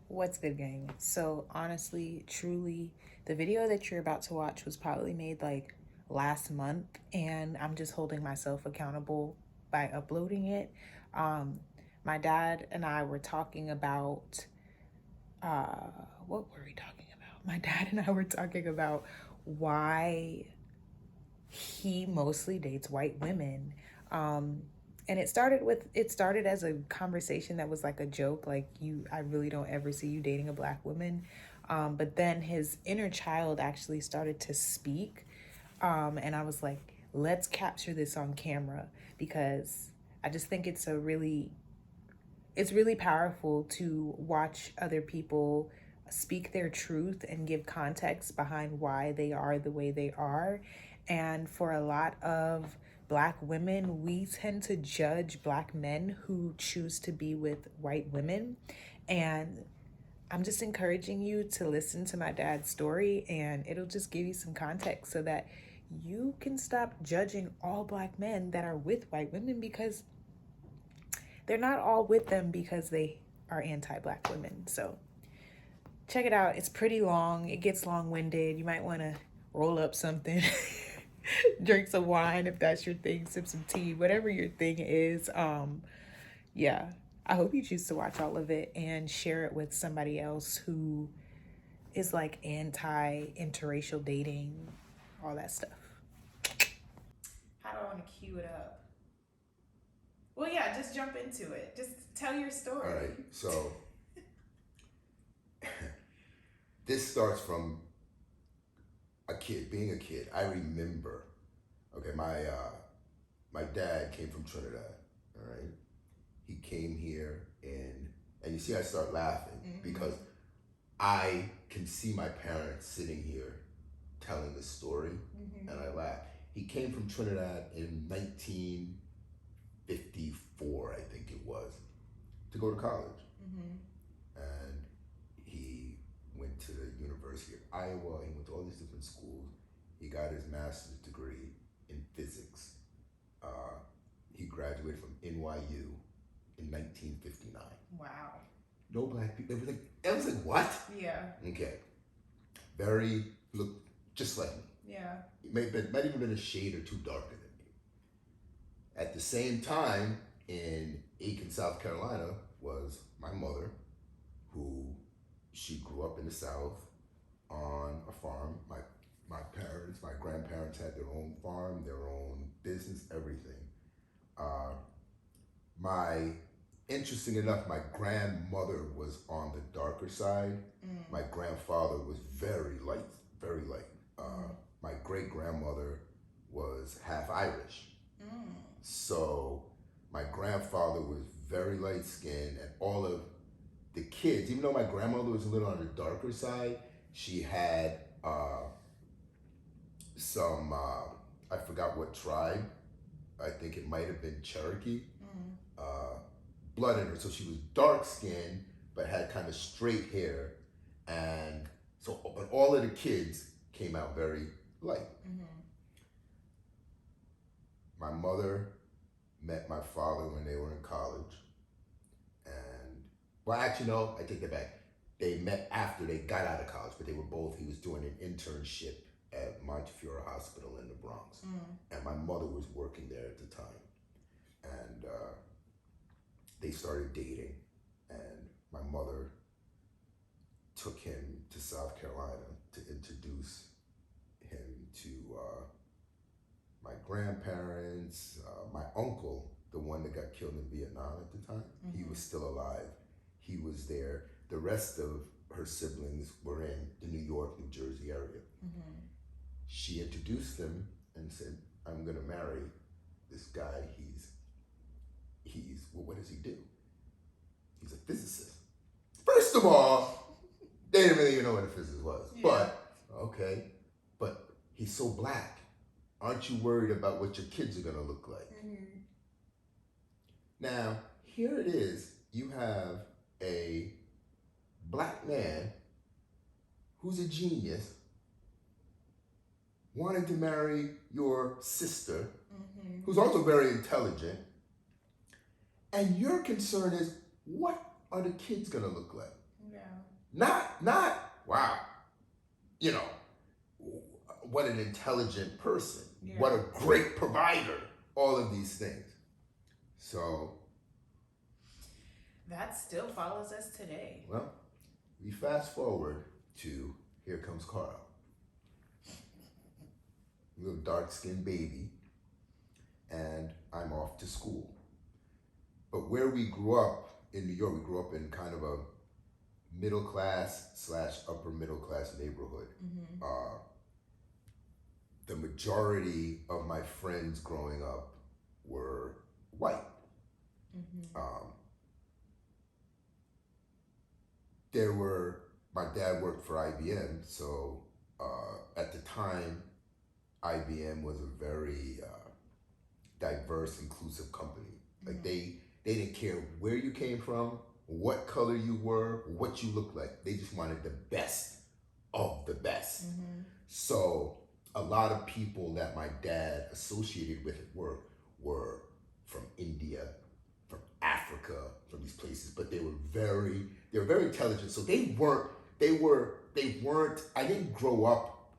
What's good, gang? So, honestly, truly, the video that you're about to watch was probably made like last month, and I'm just holding myself accountable by uploading it. Um, my dad and I were talking about what were we talking about? My dad and I were talking about why he mostly dates white women. Um, and it started as a conversation that was like a joke, like I really don't ever see you dating a black woman. But then his inner child actually started to speak. And I was like, let's capture this on camera because I just think it's really powerful to watch other people speak their truth and give context behind why they are the way they are. And for a lot of black women, we tend to judge black men who choose to be with white women. And I'm just encouraging you to listen to my dad's story, and it'll just give you some context so that you can stop judging all black men that are with white women, because they're not all with them because they are anti-black women. So check it out. It's pretty long. It gets long-winded. You might want to roll up something, drink some wine if that's your thing, sip some tea, whatever your thing is. Yeah. I hope you choose to watch all of it and share it with somebody else who is like anti-interracial dating, all that stuff. How do I want to cue it up? Well, yeah, just jump into it. Just tell your story. All right, so this starts from a kid, being a kid. I remember, okay, my dad came from Trinidad, all right? He came here and you see I start laughing because I can see my parents sitting here telling the story and I laugh. He came from Trinidad in 1954, I think it was, to go to college. And he went to the University of Iowa. He went to all these different schools. He got his master's degree in physics. He graduated from NYU in 1959. Wow. No black people. It was like, what? Yeah. Okay. Very, look, just like me. Yeah. Might even been a shade or two darker than me. At the same time, in Aiken, South Carolina, was my mother, who she grew up in the South on a farm. My parents, my grandparents had their own farm, their own business, everything. My Interesting enough, my grandmother was on the darker side. My grandfather was very light, very light. My great grandmother was half Irish. So my grandfather was very light skinned, and all of the kids, even though my grandmother was a little on the darker side, she had some, I forgot what tribe. I think it might have been Cherokee. Blood in her, so she was dark skinned but had kind of straight hair, and so but all of the kids came out very light. My mother met my father when they were in college, and well, actually no, I take that back. They met after they got out of college, but they were both. He was doing an internship at Montefiore Hospital in the Bronx, and my mother was working there at the time, and they started dating, and my mother took him to South Carolina to introduce him to my grandparents, my uncle, the one that got killed in Vietnam at the time. He was still alive. He was there. The rest of her siblings were in the New York, New Jersey area. She introduced him and said, I'm gonna marry this guy. Well, what does he do? He's a physicist. First of all, they didn't really even know what a physicist was. Yeah. But, okay, but he's so black. Aren't you worried about what your kids are gonna look like? Now, here it is. You have a black man who's a genius wanting to marry your sister, who's also very intelligent, and your concern is, what are the kids gonna look like? Yeah. not wow, you know, what an intelligent person, what a great provider, all of these things. So that still follows us today. well, we fast forward to here comes Carl, little dark-skinned baby, and I'm off to school. But where we grew up in New York, we grew up in kind of a middle class / upper middle class neighborhood. The majority of my friends growing up were white. My dad worked for IBM, so at the time, IBM was a very diverse, inclusive company. Like they didn't care where you came from, what color you were, what you looked like. They just wanted the best of the best. So a lot of people that my dad associated with at work were from India, from Africa, from these places, but they were very intelligent. So they weren't, I didn't grow up,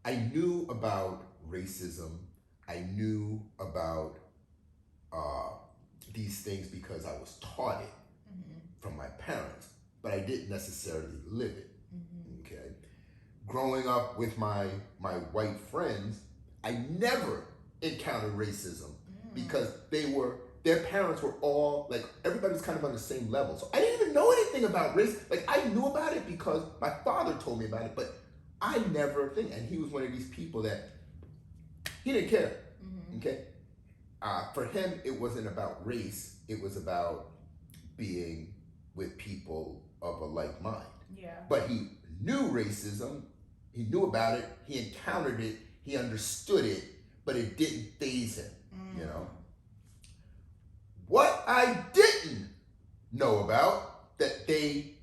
I knew about racism. I knew about these things because I was taught it from my parents, but I didn't necessarily live it. Okay. Growing up with my white friends, I never encountered racism because their parents were all like, everybody was kind of on the same level. So I didn't even know anything about race. Like I knew about it because my father told me about it, but I never think. And he was one of these people that he didn't care. Okay. For him, it wasn't about race. It was about being with people of a like mind. Yeah. But he knew racism. He knew about it. He encountered it. He understood it, but it didn't faze him. You know. What I didn't know about that they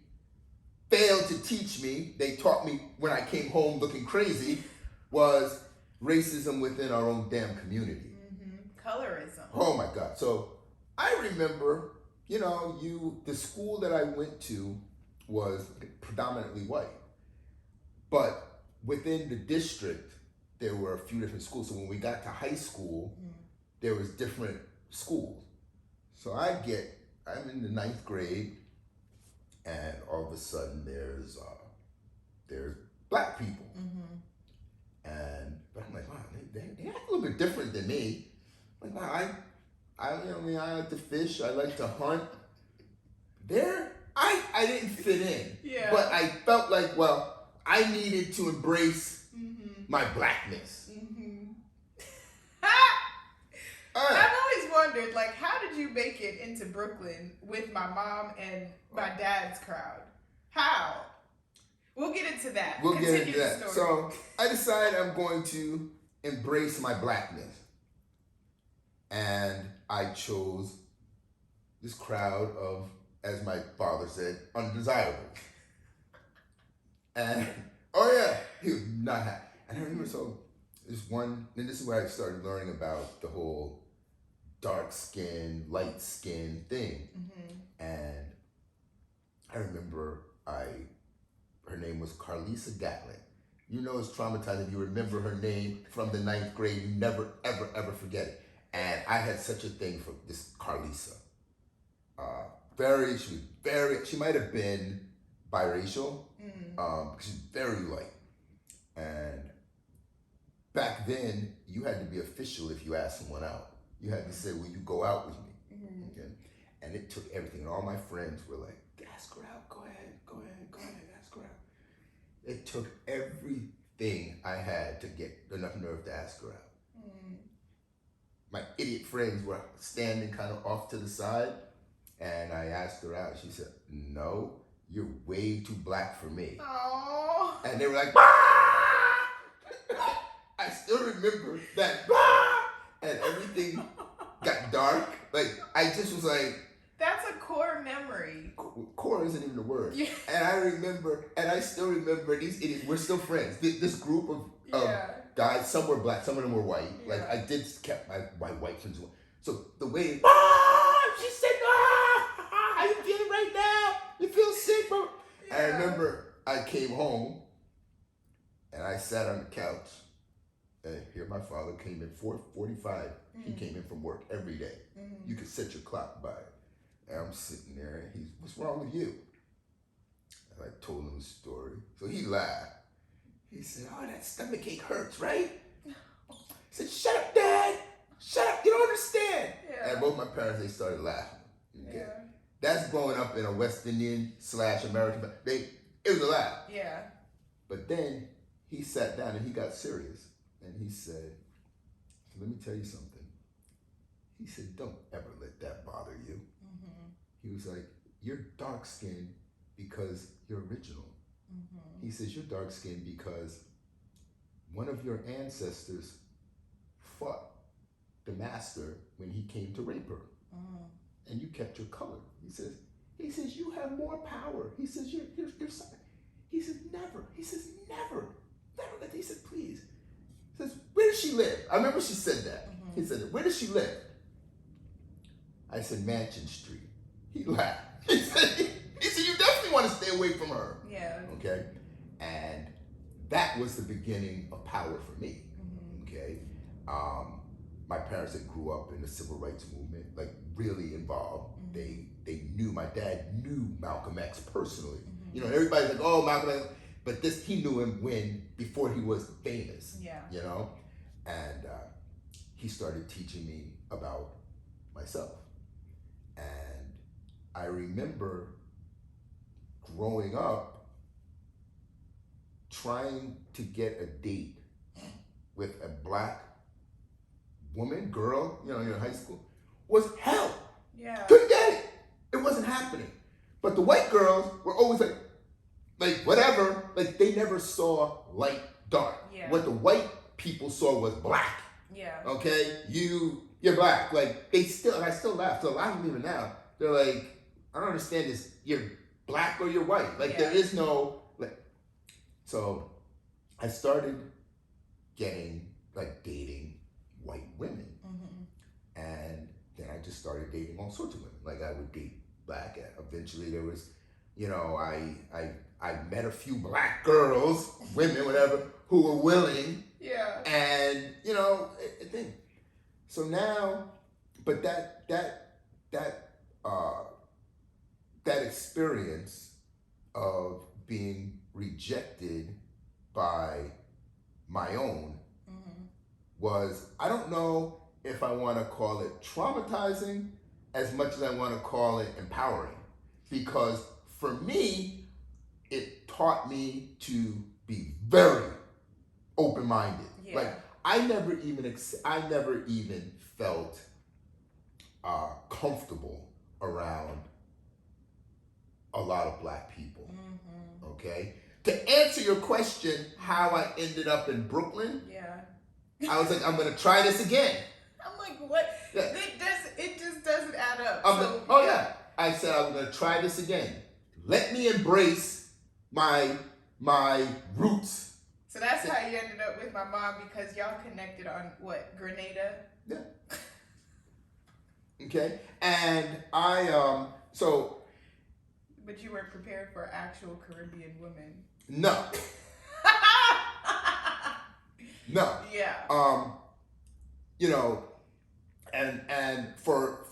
failed to teach me, they taught me when I came home looking crazy, was racism within our own damn community. Colorism. Oh my God. So I remember, the school that I went to was predominantly white. But within the district, there were a few different schools. So when we got to high school, there was different schools. So I'm in the 9th grade, and all of a sudden there's black people. But I'm like, wow, they act a little bit different than me. Like, wow, I like to fish, I like to hunt. I didn't fit in. Yeah. But I felt like, well, I needed to embrace my blackness. I've always wondered, like, how did you make it into Brooklyn with my mom and my dad's crowd? How? We'll get into that. We'll Continue get into that. the story. So I decided I'm going to embrace my blackness. And I chose this crowd of, as my father said, undesirables. And, oh yeah, he was not happy. And I remember, so and this is where I started learning about the whole dark skin, light skin thing. And I remember her name was Carlisa Gatlin. You know it's traumatizing. You remember her name from the 9th grade. You never, ever, ever forget it. And I had such a thing for this Carlisa. She might have been biracial. She's very light. And back then, you had to be official if you asked someone out. You had to say, will you go out with me? Okay? And it took everything. And all my friends were like, ask her out, go ahead, ask her out. It took everything I had to get enough nerve to ask her out. My idiot friends were standing kind of off to the side, and I asked her out. She said, no, you're way too black for me. Aww. And they were like, ah! I still remember that, ah! And everything got dark. Like, I just was like, that's a core memory. Core isn't even a word. Yeah. And I still remember these idiots. We're still friends. This group of guys, some were black, some of them were white. Yeah. Like, I did kept my white friends. So the way, she said, how you feeling right now? came home and I sat on the couch. And here my father came in 4:45. He came in from work every day. You could set your clock by it. And I'm sitting there and what's wrong with you? And I told him the story. So he laughed. He said, oh, that stomach ache hurts, right? He said, shut up, Dad. Shut up. You don't understand. Yeah. And both my parents, they started laughing. Okay. Yeah. That's growing up in a West Indian / American. It was a laugh. Yeah. But then he sat down and he got serious. And he said, let me tell you something. He said, don't ever let that bother you. He was like, you're dark skinned because you're original. He says, you're dark skinned because one of your ancestors fought the master when he came to rape her. And you kept your color. He says, you have more power. He says, you're something. He says, never. He says, never. Never. He said, please. He says, where does she live? I remember she said that. He said, where does she live? I said, Mansion Street. He laughed. He said, you definitely want to stay away from her. Yeah. Okay? And that was the beginning of power for me. Okay? My parents that grew up in the civil rights movement, like really involved. They knew, my dad knew Malcolm X personally. You know, everybody's like, oh, Malcolm X. But he knew him before he was famous. Yeah. You know? And he started teaching me about myself. And I remember growing up trying to get a date with a black woman, girl, you know, in high school, was hell. Yeah. Couldn't get it. It wasn't happening. But the white girls were always like whatever, like they never saw light, dark. Yeah. What the white people saw was black. Yeah. Okay? You're black. Like I still laugh. So a lot of them even now, they're like, I don't understand this. You're black or you're white. Like there is no, like, so I started dating white women. And then I just started dating all sorts of women. Like I would date black. Eventually there was, you know, I met a few black girls, women, whatever, who were willing. Yeah. And, you know, thing. So now, but that experience of being rejected by my own was, I don't know if I want to call it traumatizing as much as I want to call it empowering. Because for me, it taught me to be very open-minded. Yeah. Like I never even felt comfortable around a lot of black people. Okay? To answer your question, how I ended up in Brooklyn, I was like, I'm gonna try this again. I'm like, what? Yeah. It just doesn't add up. I said I'm gonna try this again. Let me embrace my roots. So that's how you ended up with my mom, because y'all connected on what, Grenada? Yeah. Okay, and But you weren't prepared for actual Caribbean women. No. No. Yeah. You know, and for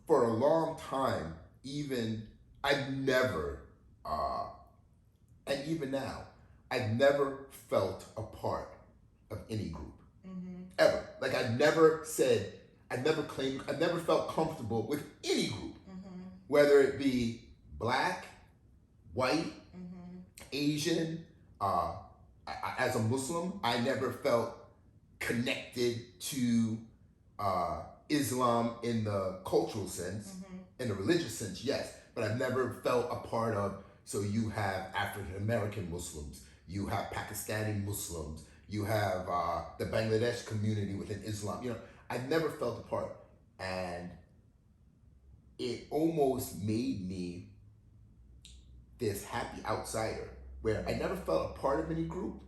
a long time, even I've never, and even now, I've never felt a part of any group. Ever. Like I've never felt comfortable with any group. Whether it be black, white, Asian, as a Muslim, I never felt connected to Islam in the cultural sense, in the religious sense, yes, but I've never felt a part of, so you have African American Muslims, you have Pakistani Muslims, you have the Bangladesh community within Islam, you know, I've never felt a part, and it almost made me this happy outsider, where I never felt a part of any group,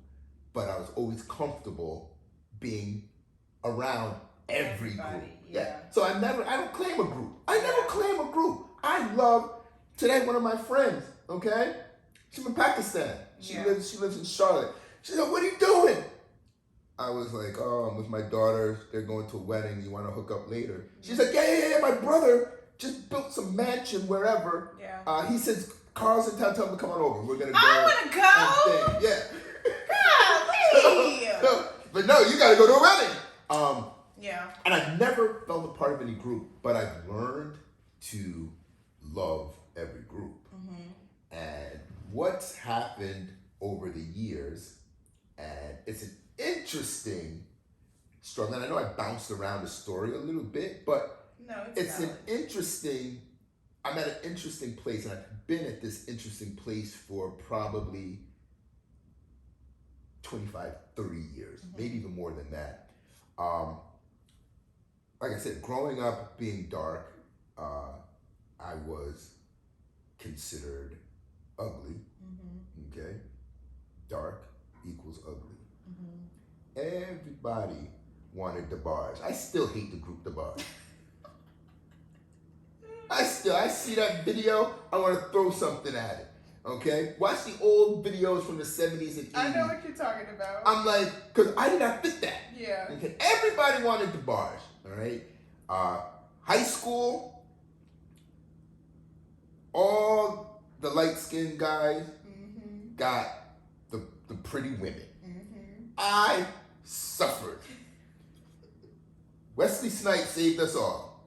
but I was always comfortable being around every group. Yeah. So I don't claim a group. I never claim a group. I love, today one of my friends, okay? She's from Pakistan. Yeah. She lives in Charlotte. She's like, what are you doing? I was like, oh, I'm with my daughter. They're going to a wedding. You want to hook up later? She's like, yeah. My brother just built some mansion wherever. Yeah. He says cars in town. Tell him to come on over. We're gonna go. I want to go. Yeah. Golly. But no, you got to go to a wedding. Yeah. And I've never felt a part of any group, but I've learned to love every group. And what's happened over the years, and it's an interesting struggle. And I know I bounced around the story a little bit, but it's an interesting, I'm at an interesting place, and I've been at this interesting place for probably 25, 30 years, maybe even more than that. Like I said, growing up being dark, I was considered ugly. Okay, dark equals ugly. Everybody wanted DeBarge. I still hate the group DeBarge. I see that video, I want to throw something at it. Okay, watch the old videos from the 70s and 80s. I know what you're talking about. I'm like, because I did not fit that. Yeah. Okay, everybody wanted DeBarge. All right, high school, all the light-skinned guys got the pretty women. I suffered. Wesley Snipes saved us all.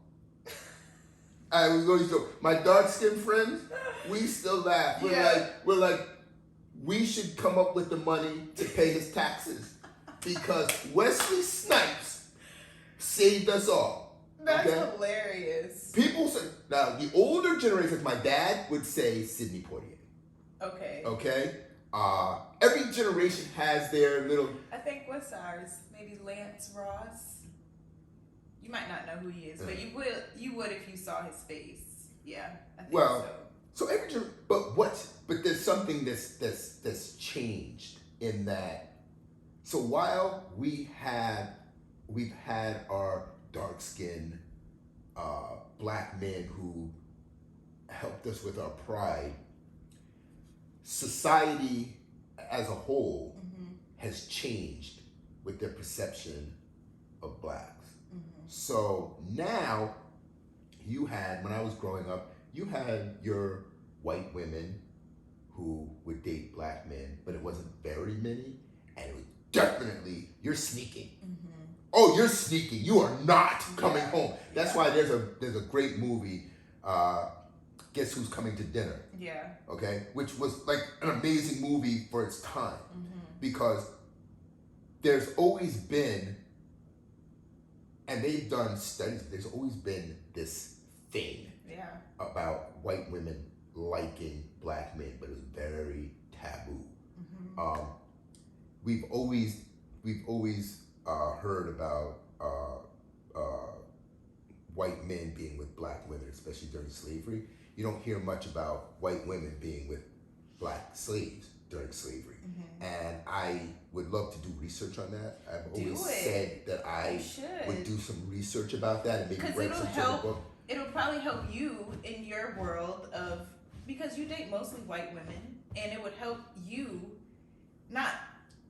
I was going to my dark-skinned friends. We still laugh. We're like, we should come up with the money to pay his taxes because Wesley Snipes saved us all. That's hilarious. People say, now the older generations, my dad would say Sidney Poitier. Okay. Every generation has their little. I think what's ours? Maybe Lance Ross. You might not know who he is, but you would if you saw his face. Yeah, I think so. So but there's something that's changed in that. So while we've had our dark-skinned black men who helped us with our pride, society as a whole has changed with their perception of blacks. So now when I was growing up, you had your white women who would date black men, but it wasn't very many, and it was definitely, you're sneaking. Oh, you're sneaking. You are not coming home. That's why there's a great movie, Guess Who's Coming to Dinner? Yeah. Okay, which was like an amazing movie for its time, because there's always been, and they've done studies, there's always been this thing about white women liking black men, but it was very taboo. We've always heard about white men being with black women, especially during slavery. You don't hear much about white women being with black slaves during slavery. And I would love to do research on that. I've always said that I would do some research about that and maybe write some sort of book. It'll probably help you in your world because you date mostly white women, and it would help you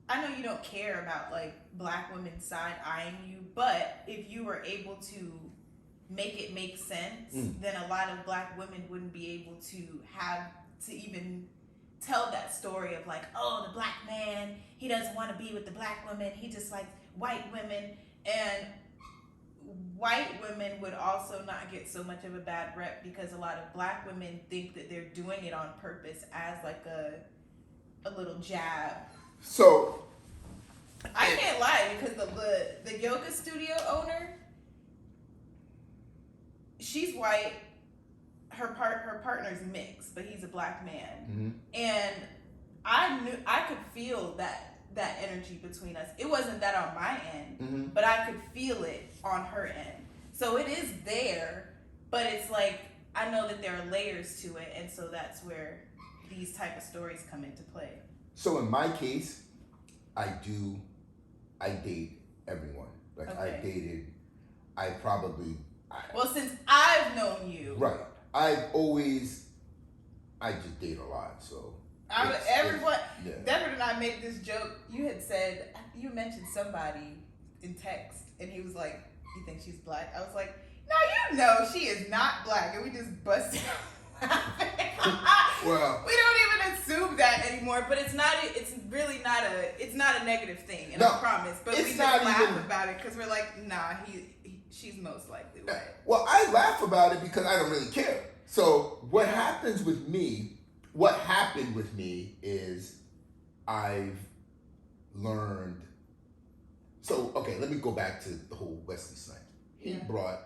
I know you don't care about like black women side-eyeing you, but if you were able to make it make sense, then a lot of black women wouldn't be able to even tell that story of like, oh, the black man, he doesn't want to be with the black women, he just likes white women. And white women would also not get so much of a bad rep because a lot of black women think that they're doing it on purpose as like a little jab. So I can't lie, because the yoga studio owner, she's white. Her partner's mixed, but he's a black man, and I could feel that energy between us. It wasn't that on my end, but I could feel it on her end. So it is there, but it's like I know that there are layers to it, and so that's where these type of stories come into play. So in my case, I date everyone. Like well, since I've known you. Right. I just date a lot, so Everyone, yeah. Deborah and I made this joke. You had said, you mentioned somebody in text, and he was like, "You think she's black?" I was like, "No, you know she is not black," and we just busted out laughing. Well, we don't even assume that anymore, but it's not. It's really not it's not a negative thing, and no, I promise. But we just laugh about it because we're like, nah, she's most likely white. Well, I laugh about it because I don't really care. So what happens with me? What happened with me is I've learned. So okay, let me go back to the whole Wesley Snipes. He brought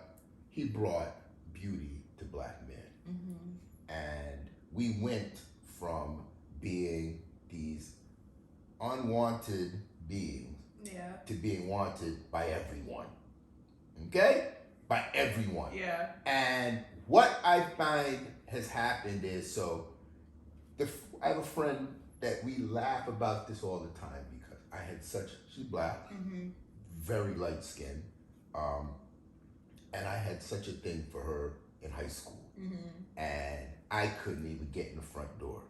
beauty to black men, and we went from being these unwanted beings to being wanted by everyone. Okay, by everyone. Yeah. And what I find has happened is I have a friend that we laugh about this all the time because I had she's black, very light skinned, and I had such a thing for her in high school, and I couldn't even get in the front door.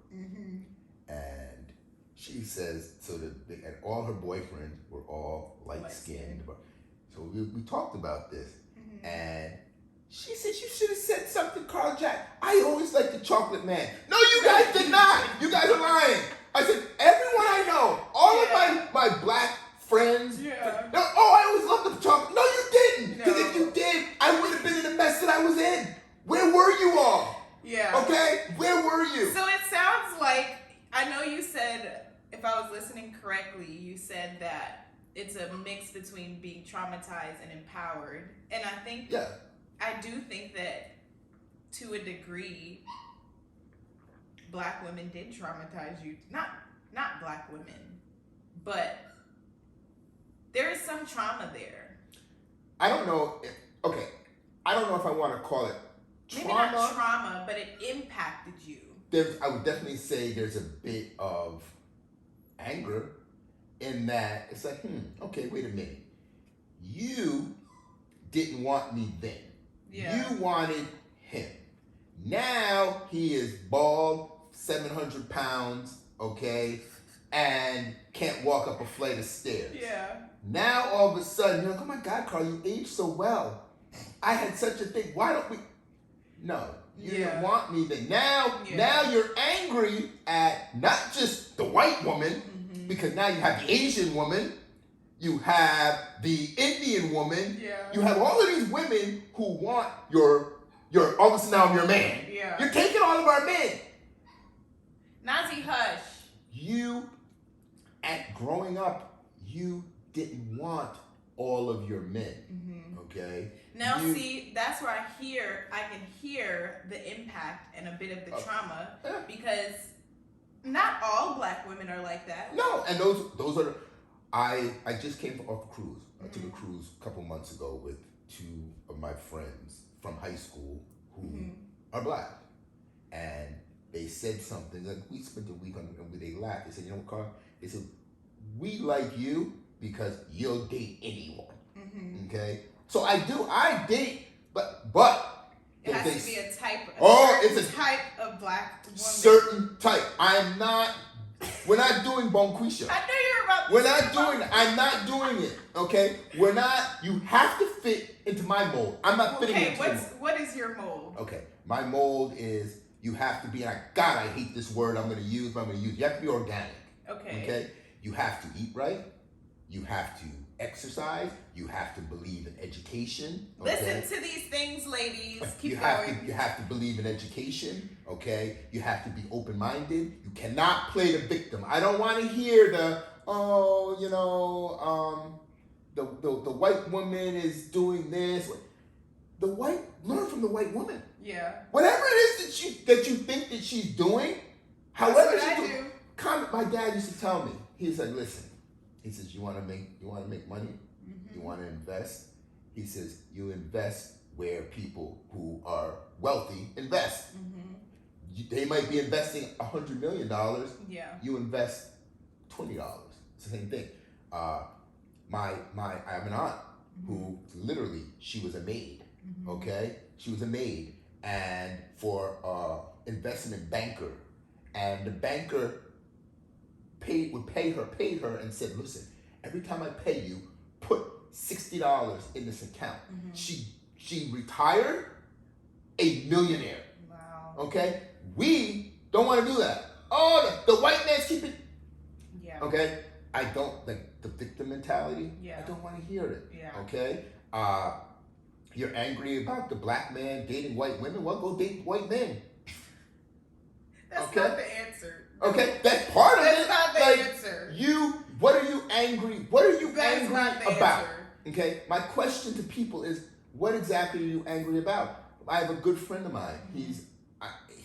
And she says, and all her boyfriends were all light skinned. So we talked about this, and she said, "You should have said something, Carl Jack. I always liked the chocolate man." No, you guys did not. You guys are lying. I said, everyone I know, all of my black friends, no, I always loved the chocolate. No, you didn't. Because if you did, I would have been in the mess that I was in. Where were you all? Yeah. Okay? Where were you? So it sounds like, I know you said, if I was listening correctly, you said that it's a mix between being traumatized and empowered. And I think, I do think that to a degree, black women did traumatize you. Not black women, but there is some trauma there. I don't know. I don't know if I want to call it trauma. Maybe not trauma, but it impacted you. I would definitely say there's a bit of anger in that it's like, okay, wait a minute. You didn't want me then. Yeah. You wanted him. Now he is bald, 700 pounds, okay, and can't walk up a flight of stairs. Yeah. Now all of a sudden, you're like, oh my God, Carl, you aged so well. I had such a thing. Why don't we? No, you didn't want me then. Now you're angry at not just the white woman, because now you have the Asian woman, you have the Indian woman, you have all of these women who want your all of a sudden now I'm your man. Yeah. You're taking all of our men. Nazi hush. Growing up, you didn't want all of your men. Okay? Now see, that's where I can hear the impact and a bit of the trauma, because not all black women are like that. No, and those are I just came off a cruise. I took a cruise a couple months ago with two of my friends from high school who are black. And they said something, like we spent a week on and they laughed. They said, you know what, Carl? They said, we like you because you'll date anyone. Okay? So I date, but it has to be a type. It's a type of black woman. Certain type. We're not doing bonquisha. I knew you were about to We're not doing it. I'm not doing it. Okay? We're not. You have to fit into my mold. I'm not fitting into your mold. What is your mold? Okay. My mold is you have to be, and I hate this word I'm going to use, but I'm going to use it. You have to be organic. Okay? You have to eat right. You have to exercise. You have to believe in education. Okay? Listen to these things, ladies. You have to believe in education. Okay? You have to be open-minded. You cannot play the victim. I don't want to hear the white woman is doing this. Learn from the white woman. Yeah. Whatever it is that you think that she's doing, however she do. My dad used to tell me. He said, "Listen." He says, "You want to make money? You want to invest?" He says, "You invest where people who are wealthy invest. They might be investing $100 million. You invest $20. It's the same thing." I have an aunt who literally, she was a maid. Okay, she was a maid and for investment banker, And the banker paid her and said, listen, every time I pay you, put $60 in this account. She retired a millionaire. Wow. Okay? We don't want to do that. Oh, the white man's keeping. Yeah. Okay? I don't like the victim mentality. Yeah. I don't want to hear it. Yeah. Okay? You're angry about the black man dating white women. Well, go date white men. That's okay? not the answer. Okay, that's part of it. That's not the answer. What are you angry? What are you That's angry not the about? Answer. Okay, my question to people is, what exactly are you angry about? I have a good friend of mine. He's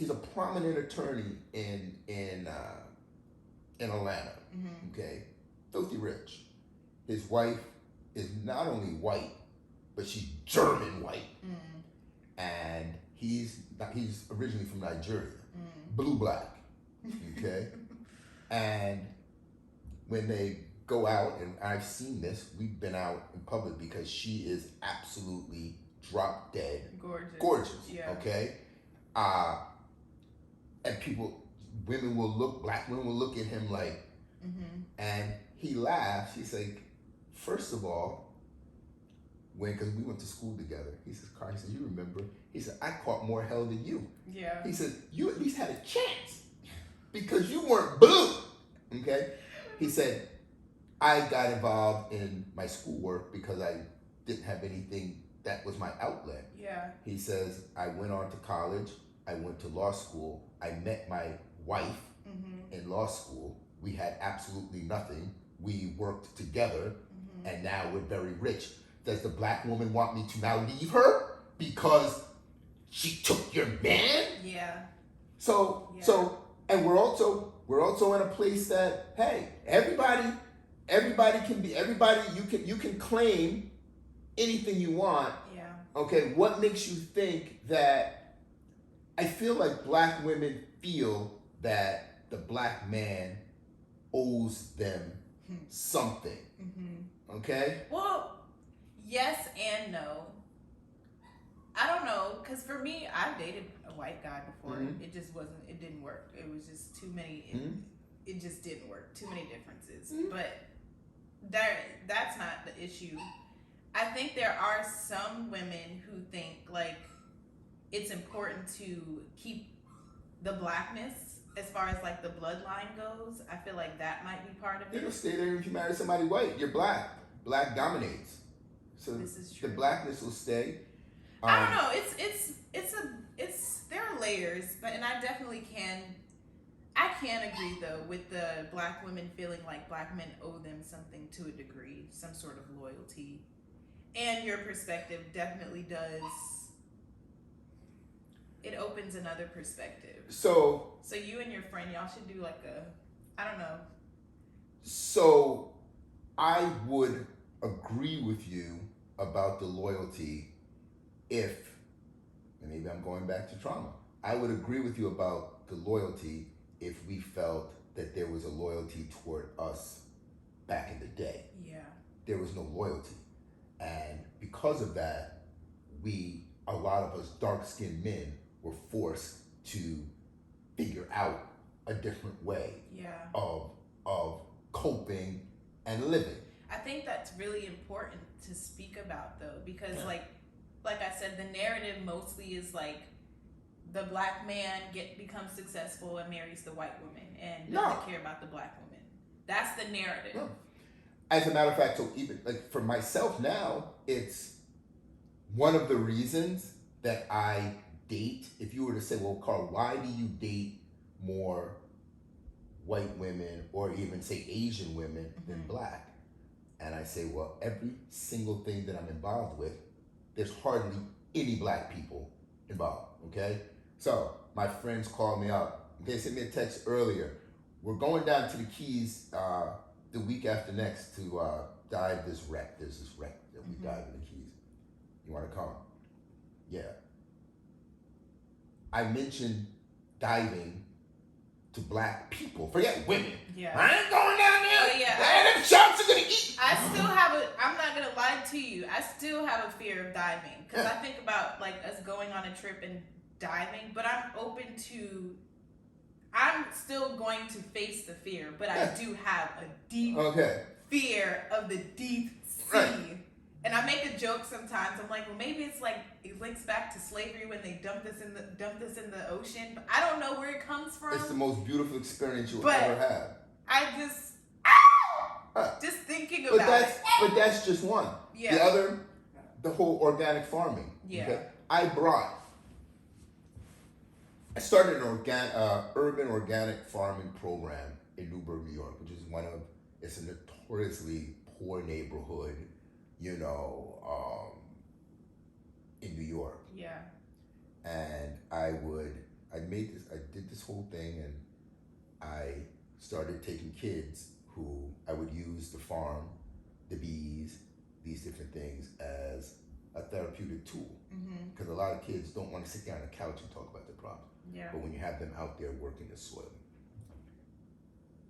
a prominent attorney in Atlanta. Okay, filthy rich. His wife is not only white, but she's German white, and he's originally from Nigeria, blue black. Okay, and when they go out, and I've seen this, we've been out in public because she is absolutely drop dead gorgeous. Yeah. Okay, and black women will look at him like, and he laughs. He's like, first of all, because we went to school together, he says, Carl, he said, you remember? He said, I caught more hell than you. Yeah. He said, you at least had a chance because you weren't blue. Okay? He said, I got involved in my schoolwork because I didn't have anything that was my outlet. Yeah. He says, I went on to college. I went to law school. I met my wife in law school. We had absolutely nothing. We worked together, and now we're very rich. Does the black woman want me to now leave her because she took your man? Yeah. So, and we're also in a place that, hey, everybody can be everybody. You can claim anything you want. Yeah. Okay. What makes you think that? I feel like black women feel that the black man owes them something. Okay. Well, yes and no. I don't know, because for me, I've dated a white guy before. It just wasn't. It didn't work. It was just too many. It just didn't work. Too many differences. But that's not the issue. I think there are some women who think like it's important to keep the blackness as far as like the bloodline goes. I feel like that might be part of it. It'll stay there if you marry somebody white. You're black. Black dominates. So this is true. The blackness will stay. I don't know. It's there are layers, and I definitely can agree though with the black women feeling like black men owe them something to a degree, some sort of loyalty. And your perspective definitely does. It opens another perspective. So you and your friend, y'all should do like I don't know. So I would agree with you about the loyalty if, and maybe I'm going back to trauma, I would agree with you about the loyalty if we felt that there was a loyalty toward us back in the day. Yeah. There was no loyalty. And because of that, a lot of us dark-skinned men were forced to figure out a different way of coping and living. I think that's really important to speak about though, because like I said, the narrative mostly is like the black man becomes successful and marries the white woman and doesn't care about the black woman. That's the narrative. No. As a matter of fact, so even like for myself now, it's one of the reasons that I date. If you were to say, well, Carl, why do you date more white women or even say Asian women than black? And I say, well, every single thing that I'm involved with, there's hardly any black people involved, okay? So my friends called me up. They sent me a text earlier. We're going down to the Keys the week after next to dive this wreck. There's this wreck that we dive in the Keys. You want to come? Yeah. I mentioned diving to black people. Forget women. Yeah. I ain't going down there. Oh, yeah. Them sharks are going to eat. I'm not going to lie to you. I still have a fear of diving. Because I think about like us going on a trip and diving. But I'm open to I'm still going to face the fear, but I do have a deep fear of the deep sea. Right. And I make a joke sometimes. I'm like, well, maybe it's like it links back to slavery when they dumped us in the ocean. But I don't know where it comes from. It's the most beautiful experience you'll ever have. I just just thinking about it. But that's just one. Yeah. The other, the whole organic farming. Yeah. Okay? I started an urban organic farming program in Newburgh, New York, which is it's a notoriously poor neighborhood, in New York. Yeah. And I did this whole thing, and I started taking kids who I would use to farm, the bees, these different things as a therapeutic tool. Because a lot of kids don't want to sit down on a couch and talk about their problems. Yeah. But when you have them out there working the soil.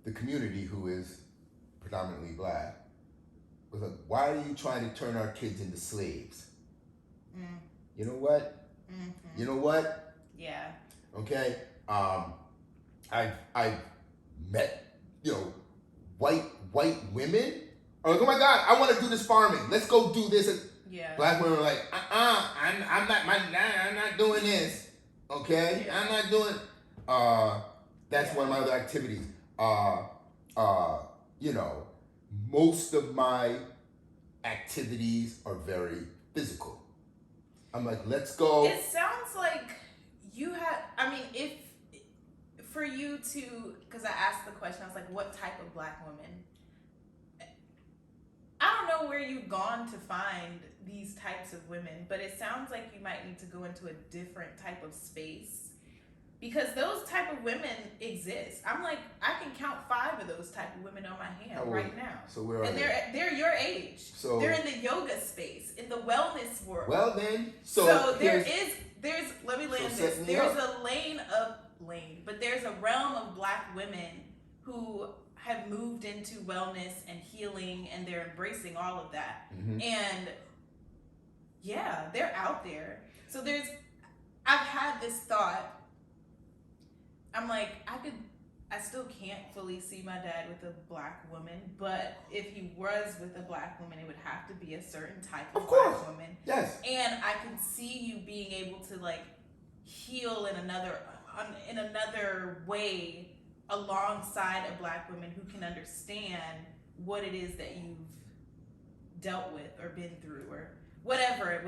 The community, who is predominantly black, was like, why are you trying to turn our kids into slaves? You know what? You know what? Yeah. Okay? I've met, white women are like, oh my God, I want to do this farming. Let's go do this. And black women are like, I'm not doing this. Okay? Yeah. I'm not doing that's one of my other activities. Most of my activities are very physical. I'm like, let's go. It sounds like you had, if for you to, because I asked the question, I was like, what type of black woman? I don't know where you've gone to find these types of women, but it sounds like you might need to go into a different type of space, because those type of women exist. I'm like, I can count 5 of those type of women on my hand right now. So where are and they? they're your age. So they're in the yoga space, in the wellness world. Well then, so there's let me land this. There's a but there's a realm of black women who have moved into wellness and healing, and they're embracing all of that. And yeah, they're out there. So I've had this thought. I'm like, I still can't fully see my dad with a black woman, but if he was with a black woman, it would have to be a certain type of black woman. Yes. And I can see you being able to like heal in another way alongside a black woman who can understand what it is that you've dealt with or been through or whatever.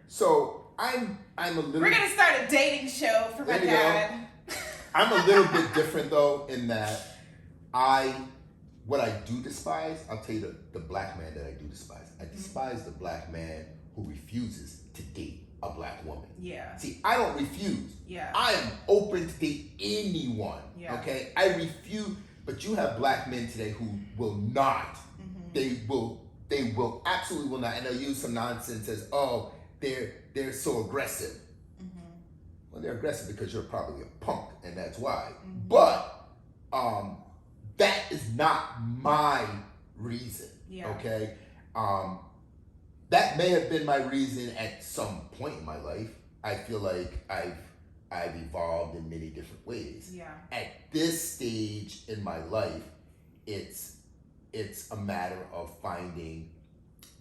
So I'm a little. We're gonna start a dating show for my dad. I'm a little bit different though, in that what I do despise, I'll tell you the black man that I do despise. I despise the black man who refuses to date a black woman. Yeah. See, I don't refuse. Yeah. I am open to date anyone. Yeah. Okay? I refuse, but you have black men today who will not. They will absolutely will not. And they'll use some nonsense as, oh, they're so aggressive. Well, they're aggressive because you're probably a punk, and that's why. But that is not my reason. Yeah. Okay? That may have been my reason at some point in my life. I feel like I've evolved in many different ways. Yeah. At this stage in my life, it's a matter of finding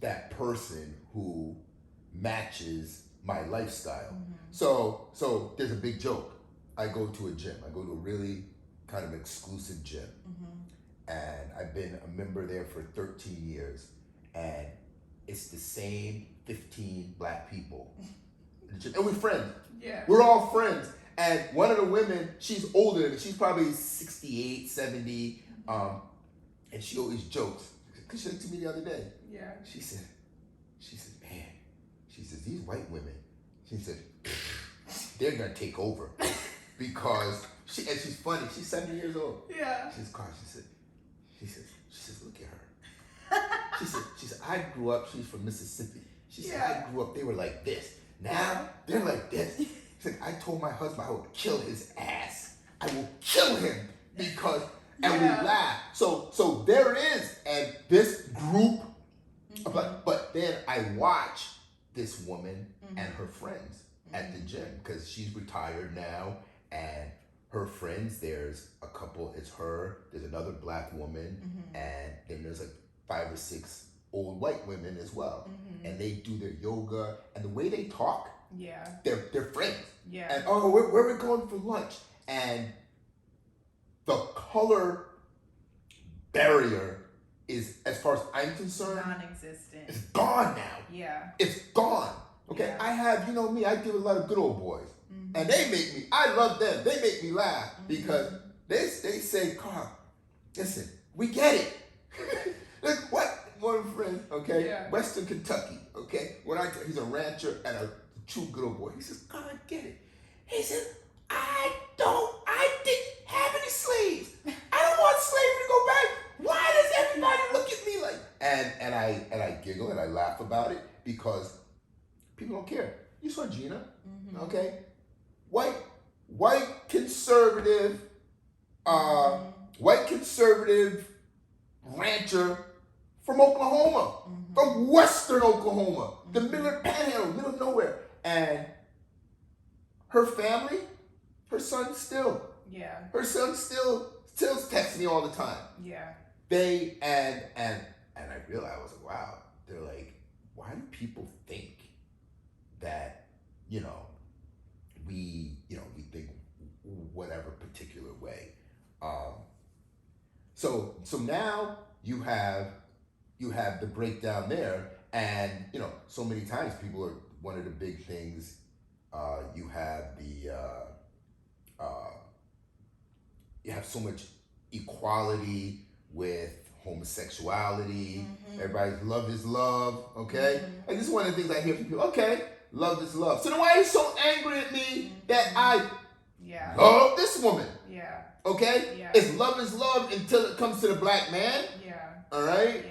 that person who matches my lifestyle. So there's a big joke. I go to a gym. I go to a really kind of exclusive gym. And I've been a member there for 13 years. And it's the same 15 black people. And we're friends. Yeah. We're all friends. And one of the women, she's older than me. She's probably 68, 70. And she always jokes. Because she said to me the other day. Yeah. She said, man, she says, these white women, she said, they're going to take over. Because, and she's funny. She's 70 years old. Yeah. She's quiet. She says, look at her. She said, I grew up, she's from Mississippi. She said, I grew up, they were like this. Now, they're like this. She said, I told my husband I would kill his ass. I will kill him because, and we laugh. So there is, and this group, but then I watch this woman and her friends at the gym because she's retired now, and her friends, there's a couple, it's her, there's another black woman, and then there's like 5 or 6 old white women as well. And they do their yoga, and the way they talk, they're friends. And oh, where are we going for lunch? And the color barrier is, as far as I'm concerned, non-existent. It's gone now. It's gone. Okay, I have, you know me, I deal with a lot of good old boys. And they make me, I love them. They make me laugh because they say, Carl, listen, we get it. Like, what? One friend, okay, Western Kentucky, okay, he's a rancher and a true good old boy. He says, Carl, I get it. He said, I didn't have any slaves. I don't want slavery to go back. Why does everybody look at me like? And I giggle and I laugh about it because people don't care. You saw Gina, okay? White conservative rancher from Oklahoma, from Western Oklahoma, the middle of Panhandle, middle of nowhere, and her family, her son still texts me all the time. They and I realized, I was like, wow. They're like, why do people think that we think whatever particular way? So now you have the breakdown there, and so many times people are, one of the big things, you have you have so much equality with homosexuality. Everybody's love is love, okay? Like, this is one of the things I hear from people. Okay, love is love. So then why are you so angry at me that I love this woman? Okay? It's love is love until it comes to the black man. All right?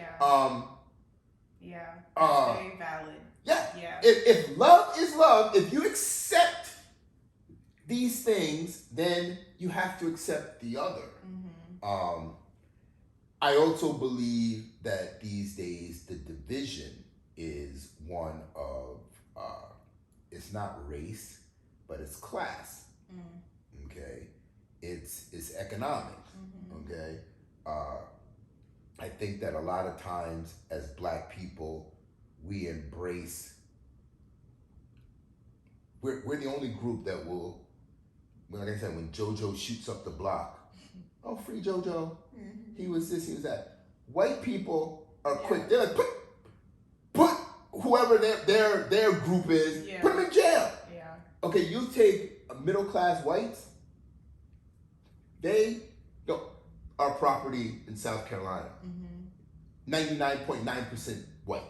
That's very valid. If love is love, if you accept these things, then you have to accept the other. I also believe that these days the division is one of, it's not race, but it's class. Okay? It's economics. Okay? I think that a lot of times as black people, we embrace, we're the only group that will, like I said, when JoJo shoots up the block, oh, free JoJo, he was this, he was that. White people are quick. They're like, put whoever their group is, put them in jail. Okay, you take middle class whites, they are property in South Carolina. 99.9% white.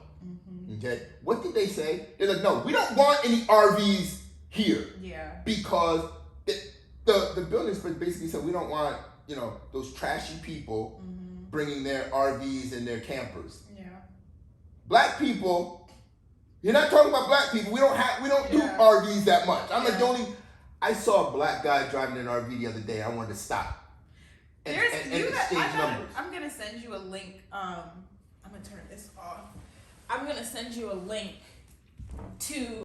Okay, what did they say? They're like, no, we don't want any RVs here. Because the buildings basically said, we don't want those trashy people bringing their RVs and their campers. Black people, you're not talking about black people. We don't do RVs that much. I'm like the only. I saw a black guy driving an RV the other day. I wanted to stop and exchange numbers. I'm gonna send you a link. I'm gonna turn this off. I'm gonna send you a link to